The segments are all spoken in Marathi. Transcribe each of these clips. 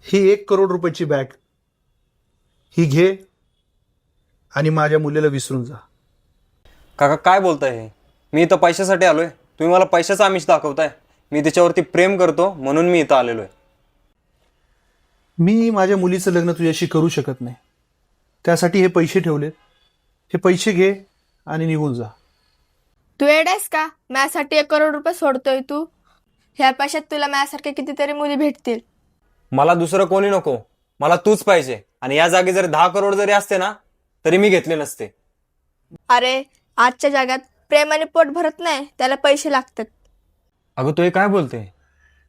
ही 1 करोड रुपयाची बॅग ही घे आणि माझ्या मुलीला विसरून जा. काका काय बोलताय हे? मी इथं पैशासाठी आलोय? तुम्ही मला पैशाचं आमिष दाखवताय? मी तिच्यावरती प्रेम करतो म्हणून मी इथं आलेलो आहे. मी माझ्या मुलीचं लग्न तुझ्याशी करू शकत नाही. त्यासाठी हे पैसे ठेवलेत. हे पैसे घे आणि निघून जा. तू येडायस का? माझ्यासाठी 1 करोड रुपये सोडतोय तू? ह्या पैशात तुला माझ्यासारख्या कितीतरी मुली भेटतील. मला दुसरं कोणी नको, मला तूच पाहिजे. आणि या जागी जर 10 करोड जरी असते ना तरी मी घेतले नसते. अरे आजच्या जगात प्रेमाने पोट भरत नाही, त्याला पैसे लागतात. अगं तू हे काय बोलते?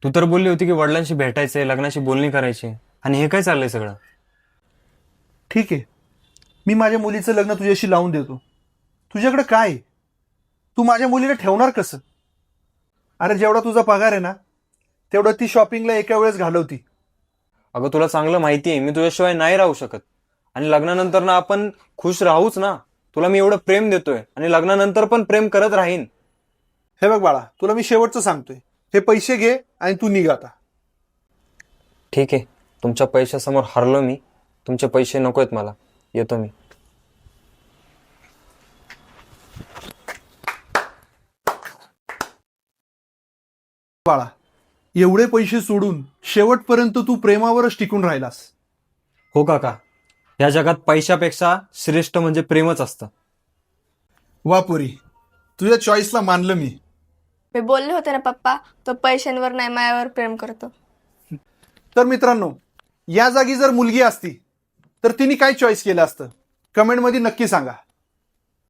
तू तर बोलली होती की वडिलांशी भेटायचंय, लग्नाची बोलणी करायची, आणि हे काय चाललंय सगळं? ठीक आहे, मी माझ्या मुलीचं लग्न तुझ्याशी लावून देतो. तुझ्याकडे काय आहे? तू माझ्या मुलीला ठेवणार कसं? अरे जेवढा तुझा पगार आहे ना तेवढं ती शॉपिंगला एका वेळेस घालवती. अगं तुला चांगलं माहिती आहे मी तुझ्याशिवाय नाही राहू शकत. आणि लग्नानंतर ना आपण खुश राहूच ना. तुला मी एवढं प्रेम देतोय आणि लग्नानंतर पण प्रेम करत राहीन. हे बघ बाळा, तुला मी शेवटचं सांगतोय, हे पैसे घे आणि तू निघ आता. ठीक आहे, तुमच्या पैशासमोर हरलो मी. तुमचे पैसे नकोयत मला. येतो मी. बाळा, एवढे पैसे सोडून शेवटपर्यंत तू प्रेमावरच टिकून राहिलास. हो काका, या जगात पैशापेक्षा श्रेष्ठ म्हणजे प्रेमच असतं. वा पुरी, तुझ्या चॉईसला मानलं मी. मी बोलले होते ना पप्पा, तो पैशांवर नाही मायावर प्रेम करतो. तर मित्रांनो, या जागी जर मुलगी असती तर तिने काय चॉईस केलं असतं? कमेंटमध्ये नक्की सांगा.